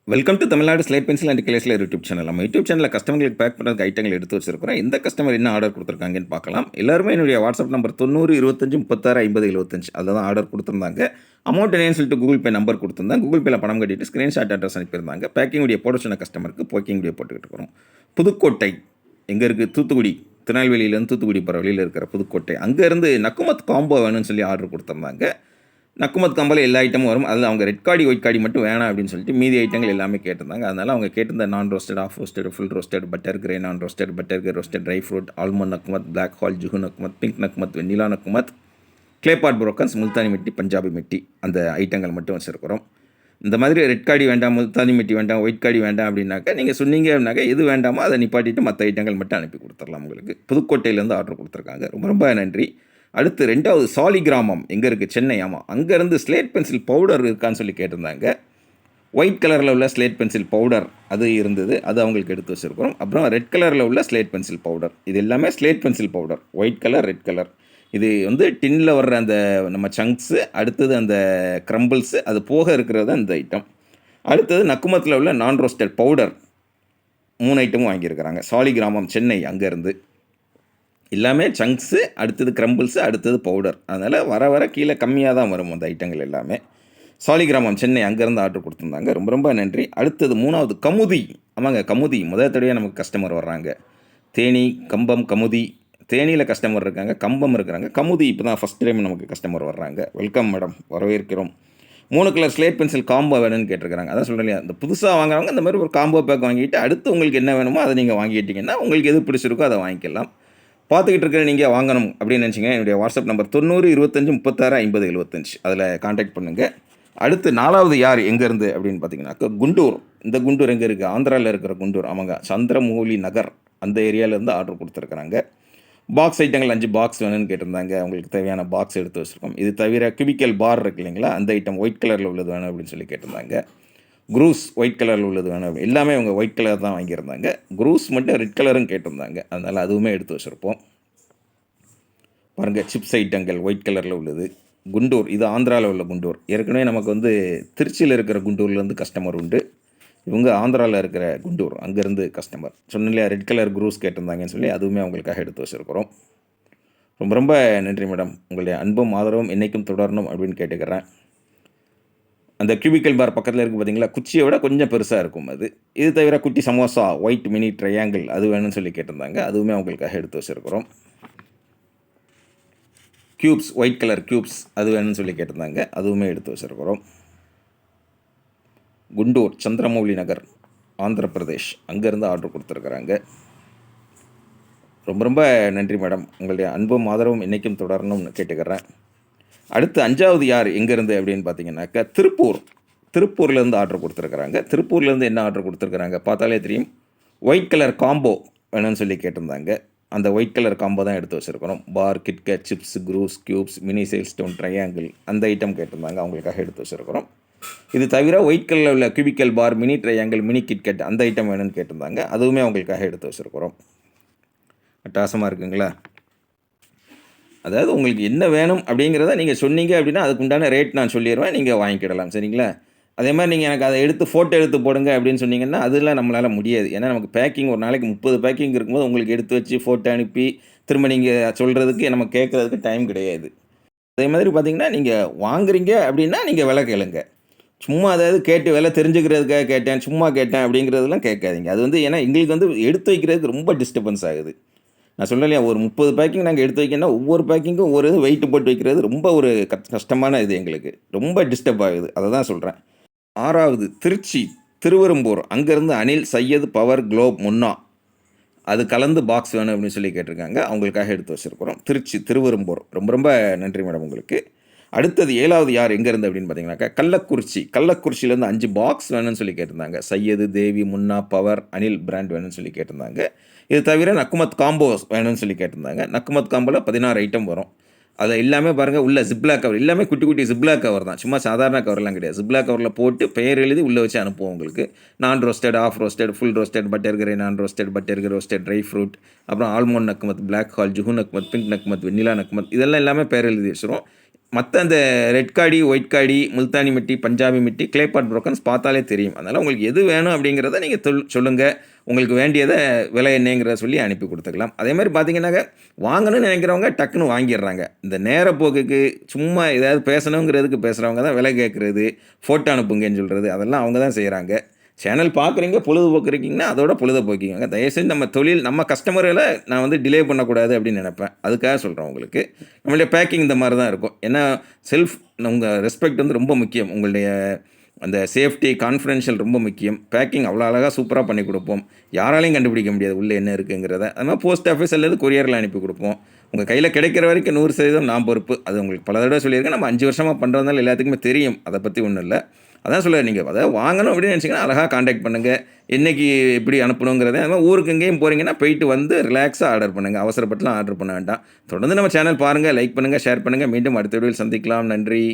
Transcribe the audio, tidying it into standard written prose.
Welcome to Tamil Nadu slate pencil and கிளேஸ்லர் YouTube channel. நம்ம YouTube சேனலில் கஸ்டமர்களுக்கு பேக் பண்ணுறதுக்கு ஐட்டங்கள் எடுத்து வச்சிருக்கிறோம். எந்த கஸ்டமர் என்ன ஆர்டர் கொடுத்துருக்காங்கன்னு பார்க்கலாம். எல்லாருமே என்னுடைய வாட்ஸ்அப் நம்பர் 90 25 36 50 75 அதில் தான் ஆர்டர் கொடுத்துருந்தாங்க. அமௌண்ட் என்னன்னு சொல்லிட்டு கூகுள் பே நம்பர் கொடுத்துருந்தாங்க. கூகுள் பேல பணம் கட்டிட்டு ஸ்க்ரீன்ஷாட் அட்ரஸ் அனுப்பியிருந்தாங்க. பேக்கிங் வீடியோ போட சொன்ன கஸ்டமருக்கு பேக்கிங் வீடியோ போட்டுக்கிட்டு இருக்கிறோம். புதுக்கோட்டை எங்கே இருக்குது? தூத்துக்குடி, திருநெல்வேலியிலேருந்து தூத்துக்குடி போகிற வழியில் இருக்கிற புதுக்கோட்டை. அங்கேருந்து நக்குமத் காம்போ வேணும்னு சொல்லி ஆர்டர் கொடுத்துருந்தாங்க. நக்குமத் காம்போல எல்லா ஐட்டமும் வரும். அதில் அவங்க ரெட் காடி ஒயிட் காடி மட்டும் வேணாம் அப்படின்னு சொல்லிட்டு மீதி ஐட்டங்கள் எல்லாமே கேட்டிருந்தாங்க. அதனால் அவங்க கேட்டிருந்த non roasted, half roasted, full roasted, butter grey நான் roasted, butter grey roasted, dry fruit, almond நக்குமத், பிளாக் ஹால், ஜுஹு நக்குமத், பிங்க் நக்குமத், வெண்ணிலா நக்குமத், கிளேபாட் புரோக்கன்ஸ், முல்தானி மெட்டி, பஞ்சாபி மெட்டி, அந்த ஐட்டங்கள் மட்டும் வச்சுருக்கிறோம். இந்த மாதிரி ரெட் காடி வேண்டாம், முல்தானி மெட்டி வேண்டாம், ஒயிட் காடி வேண்டாம் அப்படின்னாக்கா நீங்கள் சொன்னீங்க அப்படின்னாக்கா எது வேண்டாமோ அதை நிப்பாட்டிட்டு மற்ற ஐட்டங்கள் மட்டும் அனுப்பி கொடுத்துடலாம். உங்களுக்கு புதுக்கோட்டையிலேருந்து ஆர்டர் கொடுத்துருக்காங்க. ரொம்ப ரொம்ப நன்றி. அடுத்து 2வது சாலிகிராமம் எங்கே இருக்குது? சென்னை. ஆமாம், அங்கேருந்து ஸ்லேட் பென்சில் பவுடர் இருக்கான்னு சொல்லி கேட்டிருந்தாங்க. ஒயிட் கலரில் உள்ள ஸ்லேட் பென்சில் பவுடர் அது இருந்தது, அது அவங்களுக்கு எடுத்து வச்சுருக்கிறோம். அப்புறம் ரெட் கலரில் உள்ள ஸ்லேட் பென்சில் பவுடர், இது எல்லாமே slate pencil powder, white colour, red colour. இது வந்து டின்னில் வர்ற அந்த நம்ம சங்க்ஸு, அடுத்தது அந்த க்ரம்பிள்ஸு, அது போக இருக்கிறது அந்த ஐட்டம். அடுத்தது நக்குமத்தில் உள்ள நான் ரோஸ்டட் பவுடர் 3 ஐட்டமும் வாங்கியிருக்கிறாங்க. சாலிகிராமம் சென்னை அங்கேருந்து. எல்லாமே சங்க்ஸு, அடுத்தது க்ரம்பிள்ஸு, அடுத்தது பவுடர். அதனால் வர வர கீழே கம்மியாக தான் வரும் அந்த ஐட்டங்கள் எல்லாமே. சாலிகிராமம் சென்னை அங்கேருந்து ஆர்டர் கொடுத்துருந்தாங்க. ரொம்ப ரொம்ப நன்றி. அடுத்தது 3வது கமுதி. ஆமாங்க, கமுதி முதல் தடவையாக நமக்கு கஸ்டமர் வர்றாங்க. தேனி, கம்பம், கமுதி. தேனியில் கஸ்டமர் இருக்காங்க, கம்பம் இருக்கிறாங்க. கமுதி இப்போ தான் ஃபஸ்ட் டைம் நமக்கு கஸ்டமர் வர்றாங்க. வெல்கம் மேடம், வரவேற்கிறோம். 3 கலர் ஸ்லேட் பென்சில் காம்போ வேணும்னு கேட்டிருக்காங்க. அதான் சொல்கிறேன் இல்லையா, இந்த புதுசாக வாங்குறவங்க இந்த மாதிரி ஒரு காம்போ பேக் வாங்கிட்டு அடுத்து உங்களுக்கு என்ன வேணுமோ அதை நீங்கள் வாங்கிட்டீங்கன்னா உங்களுக்கு எது பிடிச்சிருக்கோ அதை வாங்கிக்கலாம். பார்த்துக்கிட்டு இருக்கிற நீங்கள் வாங்கணும் அப்படின்னு நினச்சிங்கன்னா என்னுடைய வாட்ஸ்அப் நம்பர் 90 25 36 50 75 அதில் காண்டாக்ட் பண்ணுங்கள். அடுத்து 4வது யார் எங்கேருந்து அப்படின்னு பார்த்தீங்கன்னாக்கா குண்டூர். இந்த குண்டூர் எங்கே இருக்குது? ஆந்திராவில் இருக்கிற குண்டூர். ஆமாங்க, சந்திரமௌலி நகர் அந்த ஏரியாவிலேருந்து ஆர்டர் கொடுத்துருக்குறாங்க. பாக்ஸ் ஐட்டங்கள் 5 பாக்ஸ் வேணும்னு கேட்டிருந்தாங்க. அவங்களுக்கு தேவையான பாக்ஸ் எடுத்து வச்சுருக்கோம். இது தவிர கியூபிக்கல் பார் இருக்கு இல்லைங்களா, அந்த ஐட்டம் ஒயிட் கலரில் உள்ளது வேணும் அப்படின்னு சொல்லி கேட்டிருந்தாங்க. குரூஸ் ஒயிட் கலரில் உள்ளது வேணும். எல்லாமே அவங்க ஒயிட் கலர் தான் வாங்கியிருந்தாங்க. குரூஸ் மட்டும் ரெட் கலரும் கேட்டிருந்தாங்க. அதனால் அதுவுமே எடுத்து வச்சுருப்போம். பாருங்கள், சிப்ஸ் ஐட்டங்கள் ஒயிட் கலரில் உள்ளது. குண்டூர், இது ஆந்திராவில் உள்ள குண்டூர். ஏற்கனவே நமக்கு வந்து திருச்சியில் இருக்கிற குண்டூர்லேருந்து கஸ்டமர் உண்டு. இவங்க ஆந்திராவில் இருக்கிற குண்டூர், அங்கேருந்து கஸ்டமர். சொன்னலையா ரெட் கலர் குரூஸ் கேட்டிருந்தாங்கன்னு சொல்லி அதுவுமே அவங்களுக்காக எடுத்து வச்சுருக்கிறோம். ரொம்ப ரொம்ப நன்றி மேடம். உங்களுடைய அன்பும் ஆதரவும் என்றைக்கும் தொடரணும் அப்படின்னு கேட்டுக்கிறேன். அந்த கியூபிக்கல் பார் பக்கத்தில் இருக்குது பார்த்தீங்களா, குச்சியை விட கொஞ்சம் பெருசாக இருக்கும் அது. இது தவிர குட்டி சமோசா ஒயிட் மினி ட்ரையாங்கிள் அது வேணும்னு சொல்லி கேட்டிருந்தாங்க. அதுவுமே அவங்களுக்காக எடுத்து வச்சுருக்கிறோம். க்யூப்ஸ் ஒயிட் கலர் க்யூப்ஸ் அது வேணும்னு சொல்லி கேட்டிருந்தாங்க. அதுவுமே எடுத்து வச்சுருக்கிறோம். குண்டூர், சந்திரமௌலி நகர், ஆந்திர பிரதேஷ் அங்கேருந்து ஆர்டர் கொடுத்துருக்குறாங்க. ரொம்ப ரொம்ப நன்றி மேடம். உங்களுடைய அன்பும் ஆதரவும் என்றைக்கும் தொடரணும்னு கேட்டுக்கிறேன். அடுத்து 5வது யார் எங்கேருந்து அப்படின்னு பார்த்தீங்கன்னாக்கா திருப்பூர்லேருந்து ஆர்டர் கொடுத்துருக்குறாங்க. திருப்பூர்லேருந்து என்ன ஆர்டர் கொடுத்துருக்குறாங்க பார்த்தாலே தெரியும். ஒயிட் கலர் காம்போ வேணும்னு சொல்லி கேட்டிருந்தாங்க. அந்த ஒயிட் கலர் காம்போ தான் எடுத்து வச்சுருக்கிறோம். பார், கிட்கேட், சிப்ஸ், குரூஸ், க்யூப்ஸ், மினி சைல் ஸ்டோன், ட்ரையாங்கிள் அந்த ஐட்டம் கேட்டிருந்தாங்க. அவங்களுக்காக எடுத்து வச்சுருக்கிறோம். இது தவிர ஒயிட் கலரில் உள்ள cubical bar, mini triangle, mini KitKat அந்த ஐட்டம் வேணும்னு கேட்டிருந்தாங்க. அதுவுமே அவங்களுக்காக எடுத்து வச்சுருக்கிறோம். அட்டகாசமாக இருக்குங்களா? அதாவது உங்களுக்கு என்ன வேணும் அப்படிங்கிறத நீங்கள் சொன்னீங்க அப்படின்னா அதுக்கு உண்டான ரேட் நான் சொல்லிடுவேன், நீங்கள் வாங்கிக்கிடலாம். சரிங்களா? அதே மாதிரி நீங்கள் எனக்கு அதை எடுத்து ஃபோட்டோ எடுத்து போடுங்க அப்படின்னு சொன்னீங்கன்னா அதெல்லாம் நம்மளால் முடியாது. ஏன்னா நமக்கு பேக்கிங் ஒரு நாளைக்கு 30 பேக்கிங் இருக்கும்போது உங்களுக்கு எடுத்து வச்சு ஃபோட்டோ அனுப்பி திரும்ப நீங்கள் சொல்கிறதுக்கு நம்ம கேட்குறதுக்கு டைம் கிடையாது. அதே மாதிரி பார்த்தீங்கன்னா நீங்கள் வாங்குறீங்க அப்படின்னா நீங்கள் விலை கேளுங்க. சும்மா அதாவது கேட்டு விலை தெரிஞ்சுக்கிறதுக்காக கேட்டேன், சும்மா கேட்டேன் அப்படிங்கிறதெல்லாம் கேட்காதீங்க. அது வந்து ஏன்னா எங்களுக்கு வந்து எடுத்து வைக்கிறதுக்கு ரொம்ப டிஸ்டர்பன்ஸ் ஆகுது. நான் சொல்லலையா, ஒரு 30 பேக்கிங் நாங்கள் எடுத்து வைக்கணும்னா ஒவ்வொரு பேக்கிங்கும் ஒரு வெயிட்டு போட்டு வைக்கிறது ரொம்ப ஒரு கஷ்டமான இது, எங்களுக்கு ரொம்ப டிஸ்டர்ப் ஆகுது. அதை தான் சொல்கிறேன். 6வது திருச்சி திருவெரும்பூர், அங்கேருந்து அனில், சையது, பவர், குளோப், முன்னா அது கலந்து பாக்ஸ் வேணும் அப்படின்னு சொல்லி கேட்டிருக்காங்க. அவங்களுக்காக எடுத்து வச்சுருக்கிறோம். திருச்சி திருவெரும்பூர். ரொம்ப ரொம்ப நன்றி மேடம் உங்களுக்கு. அடுத்தது 7வது யார் எங்கேருந்து அப்படின்னு பார்த்தீங்கன்னாக்கா கள்ளக்குறிச்சியிலேருந்து 5 பாக்ஸ் வேணும்னு சொல்லி கேட்டிருந்தாங்க. சையது, தேவி, முன்னா, பவர், அனில் பிராண்ட் வேணும்னு சொல்லி கேட்டிருந்தாங்க. இது தவிர நக்குமத் காம்போஸ் வேணும்னு சொல்லி கேட்டிருந்தாங்க. நக்குமத் காம்போவில் 16 ஐட்டம் வரும். அதை எல்லாமே பாருங்கள், உள்ள ஜிப்லாக் கவர் எல்லாமே குட்டி குட்டி ஜிப்லாக் கவர் தான், சும்மா சாதாரண கவர்லாம் கிடையாது. ஜிப்லாக் கவரில் போட்டு பெயர் எழுதி உள்ளே வச்சு அனுப்புவோம் உங்களுக்கு. Naan roasted, half roasted, full roasted, butter grey நான் roasted, butter grey roasted, dry fruit, அப்புறம் ஆல்மண்ட் நக்குமத், பிளாக் ஹால், ஜுஹு நக்குமத், பிங்க் நக்குமத், வெண்ணிலா நக்குமத், இதெல்லாம் எல்லாமே பெயர் எழுதி வச்சுருவோம். மற்ற அந்த ரெட் காடி, ஒயிட் காடி, முல்தானி மிட்டி, பஞ்சாபி மிட்டி, கிளே பாட் புரோக்கன்ஸ் பார்த்தாலே தெரியும். அதனால் உங்களுக்கு எது வேணும் அப்படிங்கிறத நீங்கள் சொல்லுங்கள். உங்களுக்கு வேண்டியதை விலை என்னங்கிறத சொல்லி அனுப்பி கொடுத்துக்கலாம். அதே மாதிரி பார்த்தீங்கன்னாக்க வாங்கணும்னு நினைக்கிறவங்க டக்குன்னு வாங்கிடுறாங்க. இந்த நேரப்போக்குக்கு சும்மா ஏதாவது பேசணுங்கிறதுக்கு பேசுகிறவங்க தான் விலை கேட்குறது, ஃபோட்டோ அனுப்புங்கன்னு சொல்கிறது, அதெல்லாம் அவங்க தான் செய்கிறாங்க. சேனல் பார்க்குறீங்க, பொழுதுபோக்கு இருக்கீங்கன்னா அதோட பொழுத போக்கிக்கோங்க. தயவுசெஞ்சு நம்ம தொழில் நம்ம கஸ்டமர்களை நான் வந்து டிலே பண்ணக்கூடாது அப்படின்னு நினைப்பேன். அதுக்காக சொல்கிறேன் உங்களுக்கு. நம்மளுடைய பேக்கிங் இந்த மாதிரி தான் இருக்கும். ஏன்னா செல்ஃப் உங்கள் ரெஸ்பெக்ட் வந்து ரொம்ப முக்கியம். உங்களுடைய அந்த சேஃப்டி, கான்ஃபிடென்ஷியல் ரொம்ப முக்கியம். பேக்கிங் அவ்வளோ அழகாக சூப்பராக பண்ணி கொடுப்போம். யாராலையும் கண்டுபிடிக்க முடியாது உள்ளே என்ன இருக்குங்கிறத. அது மாதிரி போஸ்ட் ஆஃபீஸ் அல்லது கொரியரில் அனுப்பி கொடுப்போம். உங்கள் கையில் கிடைக்கிற வரைக்கும் 100% நான் பொறுப்பு. அது உங்களுக்கு பல தடவை சொல்லியிருக்கேன். நம்ம 5 வருஷமாக பண்ணுறதுனால எல்லாத்துக்குமே தெரியும். அதை பற்றி ஒன்றும் இல்லை. அதான் சொல்ல நீங்கள் அதாவது வாங்கணும் அப்படின்னு நினச்சிங்கன்னா அழகாக காண்டாக்ட் பண்ணுங்கள். என்றைக்கு எப்படி அனுப்பணுங்கிறத அது மாதிரி ஊருக்கு எங்கேயும் போகிறீங்கன்னா போயிட்டு வந்து ரிலாக்ஸாக ஆர்டர் பண்ணுங்கள். அவசரப்பட்டுலாம் ஆர்டர் பண்ண வேண்டாம். தொடர்ந்து நம்ம சேனல் பாருங்கள், லைக் பண்ணுங்கள், ஷேர் பண்ணுங்கள். மீண்டும் அடுத்த வீடியோவில் சந்திக்கலாம். நன்றி.